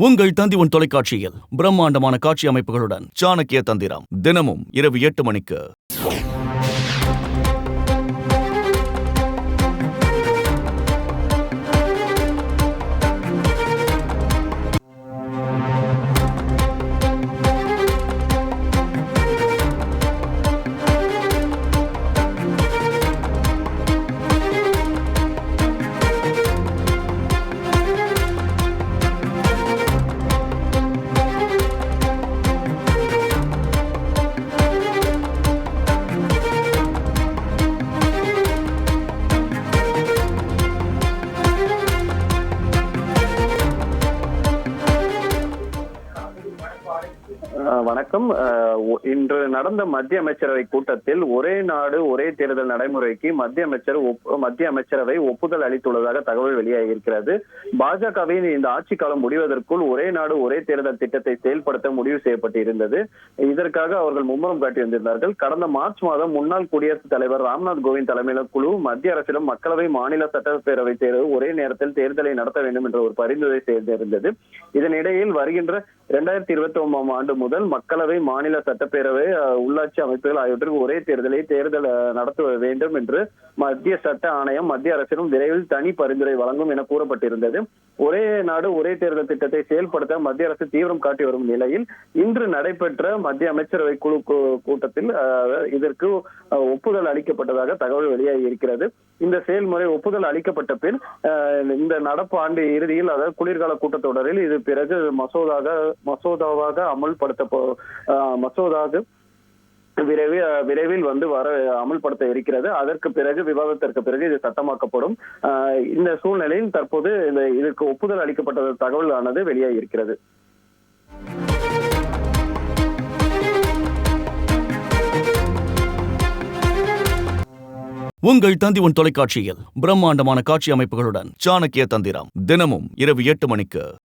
உங்கள் தந்தி தொலைக்காட்சியில் பிரம்மாண்டமான காட்சி அமைப்புகளுடன் சாணக்கிய தந்திரம் தினமும் இரவு 8 மணிக்கு. வணக்கம். இன்று நடந்த மத்திய அமைச்சரவை கூட்டத்தில் ஒரே நாடு ஒரே தேர்தல் நடைமுறைக்கு மத்திய அமைச்சரவை ஒப்புதல் அளித்துள்ளதாக தகவல் வெளியாகியிருக்கிறது. பாஜகவின் இந்த ஆட்சி காலம் முடிவதற்குள் ஒரே நாடு ஒரே தேர்தல் திட்டத்தை செயல்படுத்த முடிவு செய்யப்பட்டிருந்தது. இதற்காக அவர்கள் மும்முரம் காட்டி வந்திருந்தார்கள். கடந்த மார்ச் மாதம் முன்னாள் குடியரசுத் தலைவர் ராம்நாத் கோவிந்த் தலைமையிலான குழு மத்திய அரசிடம் மக்களவை மாநில சட்டப்பேரவை தேர்தல் ஒரே நேரத்தில் தேர்தலை நடத்த வேண்டும் என்ற ஒரு பரிந்துரை செய்திருந்தது. இதனிடையில் வருகின்ற 2021 ஆண்டு முதல் மக்களவை மாநில சட்டப்பேரவை உள்ளாட்சி அமைப்புகள் ஆகியவற்றுக்கு ஒரே தேர்தல் நடத்த வேண்டும் என்று மத்திய சட்ட ஆணையம் மத்திய அரசிடம் விரைவில் தனி பரிந்துரை வழங்கும் என கூறப்பட்டிருந்தது. ஒரே நாடு ஒரே தேர்தல் திட்டத்தை செயல்படுத்த மத்திய அரசு தீவிரம் காட்டி வரும் நிலையில் இன்று நடைபெற்ற மத்திய அமைச்சரவை குழு கூட்டத்தில் இதற்கு ஒப்புதல் அளிக்கப்பட்டதாக தகவல் வெளியாகி இருக்கிறது. இந்த செயல்முறை ஒப்புதல் அளிக்கப்பட்ட பின் இந்த நடப்பு ஆண்டு இறுதியில், அதாவது குளிர்கால கூட்டத்தொடரில் இது பிறகு மசோதாவாக விரைவில் அமல்படுத்த இருக்கிறது. அதற்கு பிறகு விவாதத்திற்கு பிறகு இது சட்டமாக்கப்படும். இந்த சூழ்நிலையில் தற்போது இதற்கு ஒப்புதல் அளிக்கப்பட்ட தகவலானது வெளியாகி இருக்கிறது. உங்கள் தந்தி தொலைக்காட்சியில் பிரம்மாண்டமான காட்சி அமைப்புகளுடன் சாணக்கிய தந்திரம் தினமும் இரவு 8 மணிக்கு.